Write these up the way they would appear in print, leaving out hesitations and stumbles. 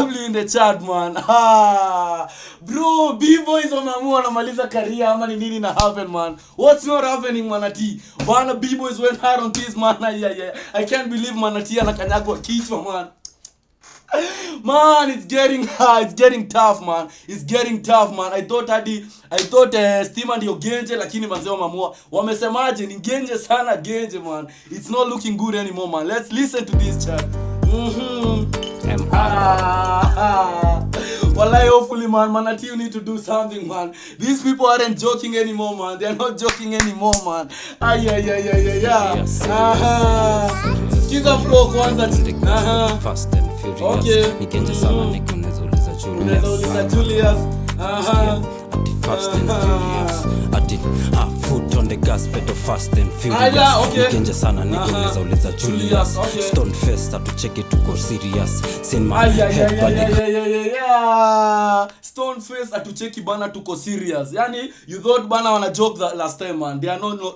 in the chat man. Bro, B-boys wameamua wanamaliza career ama ni nini na happen man? What's not happening manati? Bana B-boys went hard on this man. I can't believe manati anakanyagwa kichwa man. Man, it's getting hard. It's getting tough man. It's getting tough man. I thought Stima ndio Genje lakini manze wameamua. Wamesemaje ni Genje sana Genje man. It's not looking good anymore man. Let's listen to this chat. Wallahi, hopefully man, manati you need to do something man. These people aren't joking anymore man. They are not joking anymore man. Kiza flow kwanza. Fast and furious. Okay. Nikenje sana nikunezauliza Julius. Fast and furious. Ati foot on the gas pedal fast and furious. Nikenje sana nikunezauliza Julius. Stone face atucheke tuko serious. Send my head body. Stone face atucheki bana tuko serious. Yani you thought bana wana joke that last time man. They are no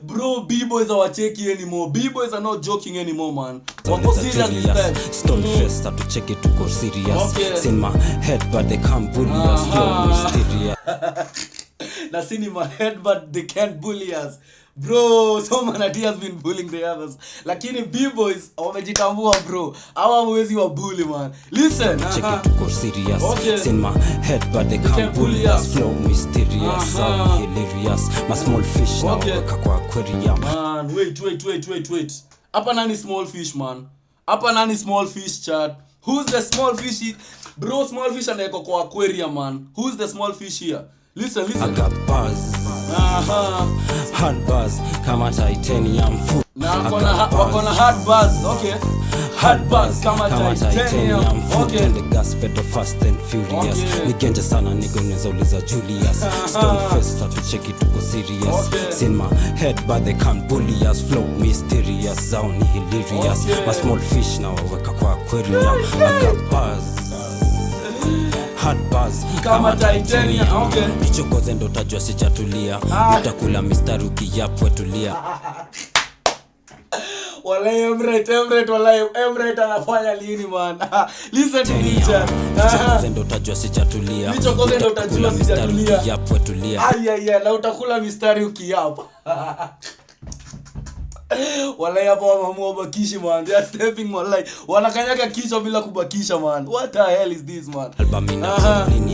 Bro, B-boys are checking anymore. B-boys are not joking anymore, man. Wako serious this time. Stone face to check it to go serious. Send my head but they can't bully us. Flow mysterious. Na seen in my head but they can't bully us. Bro, so manati has been bullying the others. Lakini B-boys wamejitambua bro. Hawa mwezi wa bully man. Listen. Check it to go serious. Send my head but they can't bully us. Flow mysterious. Hilarious. My small fish now weka kwa aquarium. Man, wait. Hapa nani small fish man? Hapa nani small fish chat? Who's the small fish? Bro, small fish anaweka kwa aquarium man. Who's the small fish here? Listen. I got buzz. Hard buzz kama titanium food. Wakona hard buzz. Okay. Hard buzz kama titanium food. Okay. The gas pedal fast and furious. Nikenje sana nikunezauliza Julius. Stone face atucheki tuko serious. Send my head but they can't bully us. Flow mysterious. Zao ni hilarious. My small fish now weka kwa aquarium. I got buzz. Hard buzz kama titanium. Okay. Nichokoze ndo utajua sijatulia. Utakula mistari ukiyapwe tulia. Wallahi Emret anafanya lini man. Listen to me chat. Nichokoze ndo utajua sijatulia. Nichokoze ndo utajua sijatulia. Yapwe tulia. Na utakula mistari ukiyapa. Wallahi hapa wamamua bakishi man. They are stepping wallahi. Wanakanyaga kichwa bila kubakisha man. What the hell is this man?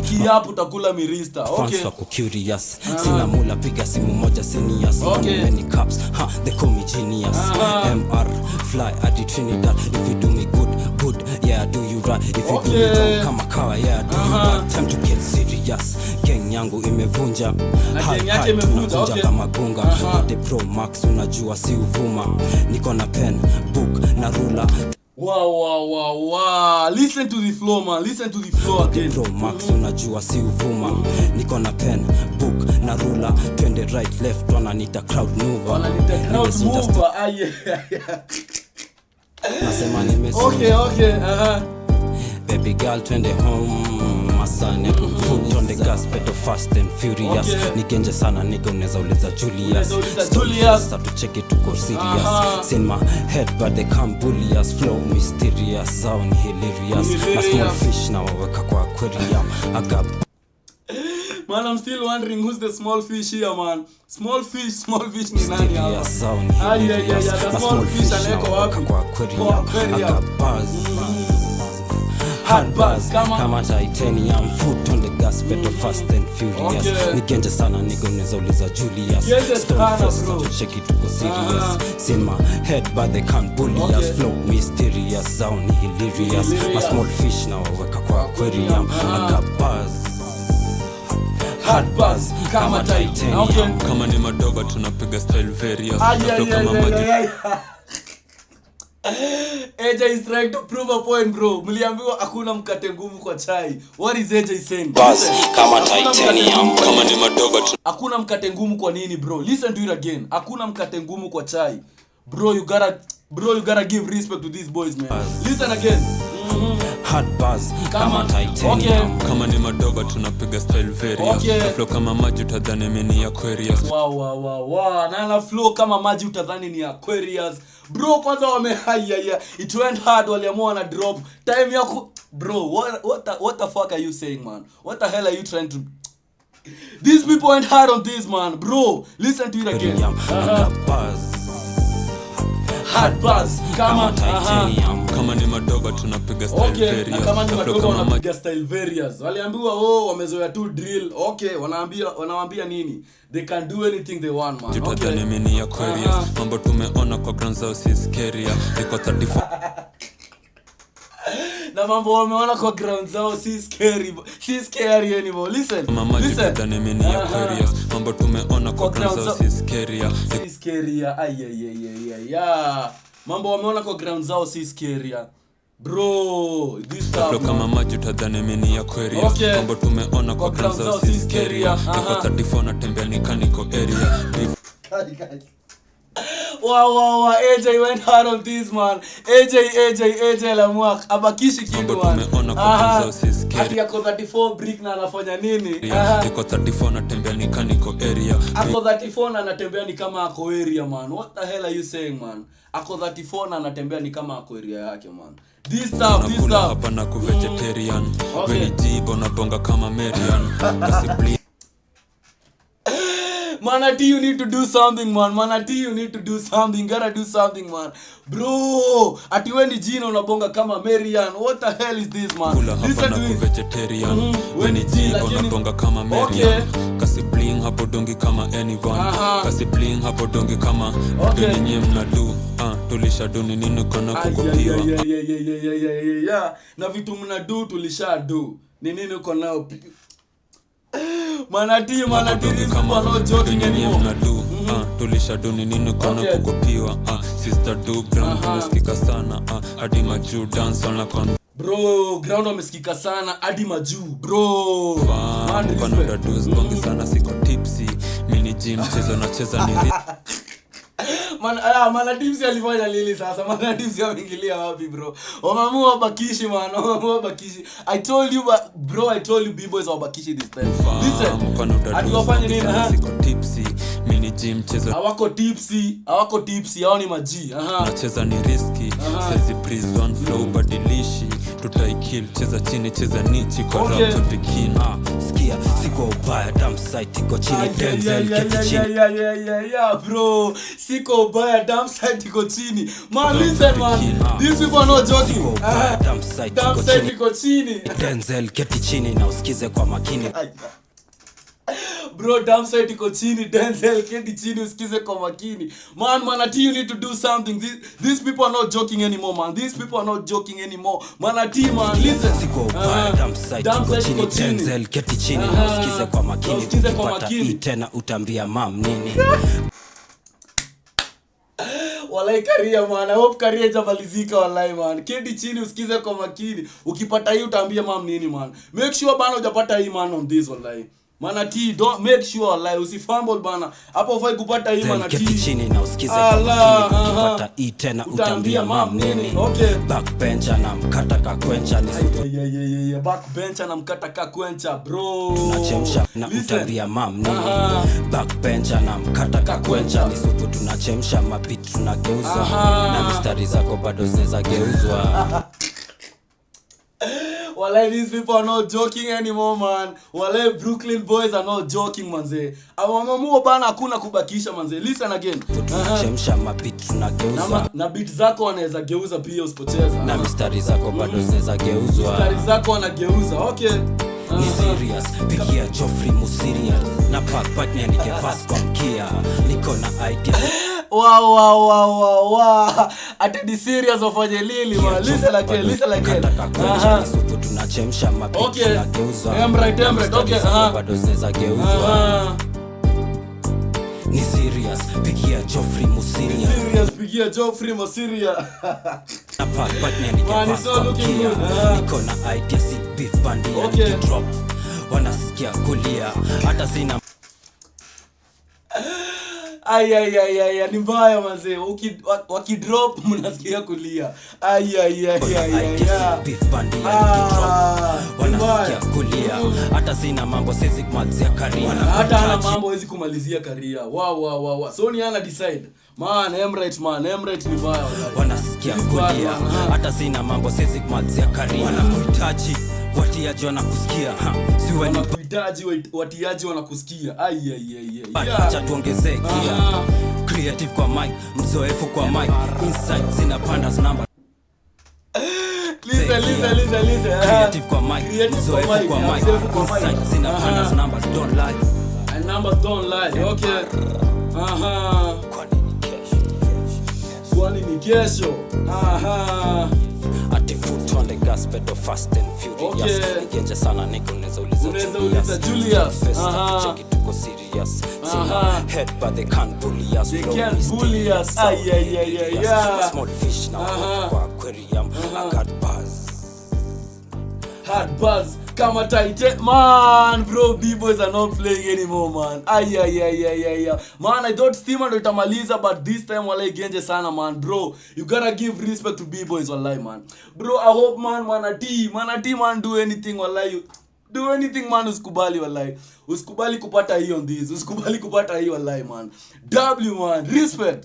Kiapo utakula mirista. Okay. Fans wako curious. Sina mula piga simu moja seniors. Many cups. They call me genius. MR fly at the Trinidad. If you do me good, yeah, I do you right. If you do me wrong kama kawa, yeah, I do you bad. Time to get serious. Gang yangu imevunja. High tunavunja kama gunga. The Pro Max unajua si uvuma. Niko na pen, book na ruler. Wow. Listen to the flow man. Listen to the flow again. Pro Max unajua si uvuma. Niko na pen, book na ruler. Twende right left wananiita crowd mover. Nasema nimesema. Okay. Baby girl twende home. Masane foot on the gas pedal fast and furious. Nikenje sana niko unezauliza Julius. Julius atucheke tuko serious. Send my head but they can't bully us. Flow mysterious. Zao ni hilarious. My small fish now weka kwa aquarium. I got man, I'm still wondering who's the small fish here man. Small fish ni nani hapa? The small fish aneko wapi? Kwa aquarium. I got buzz. Hard buzz kama titanium foot on the gas pedal fast and furious. Nikenje sana nikunezauliza Julius. Stone face atucheki tuko serious. Send my head but they can't bully us. Flow mysterious. Zao ni hilarious. My small fish now weka kwa aquarium. I got buzz. Hard buzz kama titanium. Kama ni madogo tunapiga style various. Kama maji. AJ is trying to prove a point bro. Mliambiwa hakuna mkate ngumu kwa chai. What is AJ saying? Buzz kama titanium. Kama ni madogo hakuna mkate ngumu kwa nini bro? Listen to it again. Hakuna mkate ngumu kwa chai. Bro, you gotta give respect to these boys man. Listen again. Hard buzz kama titanium. Kama ni madogo tunapiga style various. Na flow kama maji utadhani mimi ni Aquarius. Wow. Na flow kama maji utadhani ni Aquarius. Bro kwanza it went hard waliamua na drop time yako bro. What the fuck are you saying, man? What the hell are you trying to? These people went hard on this, man. Bro, listen to it again. Hard buzz kama titanium. Kama ni madogo tunapiga style various. Kama ni madogo wanapiga style various. Waliambiwa wamezoea tu drill. Okay, wanawaambia nini? They can do anything they want, man. Okay. Mimi ya Aquarius. Mambo tumeona kwa ground zao si scary. Iko 34. Na mambo wameona kwa ground zao si scary anymore. Listen. Mimi ya Aquarius. Mambo tumeona kwa ground zao si scary. Si scary. Ay. Mambo wameona kwa ground zao si scary. Bro, this stuff kama maji utadhani mimi ya Aquarius. Mambo tumeona kwa ground zao si scary. Iko 34 na tembea nikaniko area. Wow, AJ went hard on this, man. AJ lamua abakishi kitu, man. Ati yako 34 brick na anafanya nini? Iko 34 na tembea nikaniko area. Ako 34 na anatembea ni kama ako area, man. What the hell are you saying, man? Ako 34 na anatembea ni kama ako area yake, man. This stuff. Hapa na ku vegetarian. When jibo na bonga kama Marian. Kasibli. Manati, you need to do something, man. Manati, you need to do something. Gotta do something, man. Bro, ati wewe ni jina unabonga kama Marian. What the hell is this, man? Listen to it. Vegetarian. When jibo unabonga kama Marian. Kasi bling hapo dongi kama anyone. Kasi bling hapo dongi kama nyinyi mnadu. Tulishadu ni nini kona kukopiwa. Yeah. Na vitu mnadu tulishadu. Ni nini uko nao? Manati kama no joking anymore. Tulishadu ni nini kona kukopiwa. Sister do ground tumesikika sana. Hadi majuu dance on la con. Bro, ground wamesikika sana hadi majuu, bro. Man does bongi sana siko tipsy. Mini gym cheza ni Manatipsi alifanya lili sasa. Manatipsi ameingilia wapi, bro? Wamamua bakishi, man. I told you B-boys are bakishi this time. Listen. Ati wafanye nini? Siko tipsy. Mini gym cheza. Hawako tipsy, hao ni maji. Nacheza ni risky. Sezi breeze one flow badilishi. Tutaikill cheza chini cheza nichi kwa rap bikini. Skia siko ubaya damn site iko chini Denzel keti chini. Yeah, bro. Siko ubaya damn site iko chini. Man, listen, man. These people are not joking. Siko ubaya damn site iko chini. Denzel keti chini na usikize kwa makini. Bro, damn site iko chini. Denzel keti chini usikize kwa makini. Man, Manati, you need to do something. These people are not joking anymore, man. Manati, man, listen. Siko ubaya damn site iko chini Denzel keti chini na usikize kwa makini. Ukipata hii tena utambia mam nini. Walai career, man. I hope career jamalizika, walai, man. Keti chini usikize kwa makini. Ukipata hii utaambia mam nini, man. Make sure bana hujapata hii, man, on this, walai. Manati, don't make sure, like, usifumble bana. Hapo ufai kupata hii, Manati. Keti chini na usikize kwa makini. Ukipata hii tena utambia mam nini. Backbencher na mkata kakwencha ni supu. Backbencher na mkata kakwencha, bro. Tunachemsha na utambia mam nini. Backbencher na mkata kakwencha ni supu. Tunachemsha mapit tunageuza. Na mistari zako bado zinaweza geuzwa. Walai, these people are not joking anymore, man. Walai, Brooklyn boys are not joking, manze. Awamamuo bana hakuna kubakisha, manze. Listen again. Tunachemsha mapit tunageuza. Na beat zako wanaweza geuza pia usipocheza. Na mistari zako bado zinaweza geuzwa. Mistari zako wanageuza. Okay. Ni serious, pigia Joffrey Musiria. Na pack partner nike fast kwa mkia. Niko na idea. Wow. Ati ni serious wafanye lili, man. Listen again. Tunachemsha mapiti tunageuza. Embrace. Okay. Bado zinaweza geuzwa. Ni serious, pigia Joffrey Musiria. Na pack partner nike fast kwa mkia. Niko na idea si beef bandi ya drop. Wanasikia kulia hata sina Ay ni mbaya mazee. Wakidrop mnasikia kulia. Ay. Wanasikia kulia. Hata sina mambo sisi kumalizia career. Hata ana mambo hawezi kumalizia career. Wow. So ni ana decide. Man, Emirates ni mbaya. Wanasikia kulia. Hata sina mambo sisi kumalizia career. Wanakuhitaji watiaji wanakusikia. Siwe ni watiaji wanakusikia. Ay. Acha tuongezee kia. Creative kwa mic, mzoefu kwa mic. Insight zinapanda number. Listen. Creative kwa mic, mzoefu kwa mic. Insight zinapanda numbers don't lie. And numbers don't lie. Okay. Kwani ni kesho. Ati foot on the gas pedal fast and furious. Nigenje sana niko unaweza uliza Julius. Check it tuko serious. Sina head but they can't bully us. They can't bully us. Ay. Small fish now kwa aquarium. I got buzz. Hard buzz. Kama tight man, bro, B-boys are not playing anymore, man. Ay. Man, I thought Steamer ndo itamaliza, but this time walai genje sana, man. Bro, you gotta give respect to B-boys, walai, man. Bro, I hope, man, Manati, man, do anything, walai. Do anything, man, usikubali, walai. Usikubali kupata hii on this. Usikubali kupata hii, walai, man. W, man, respect.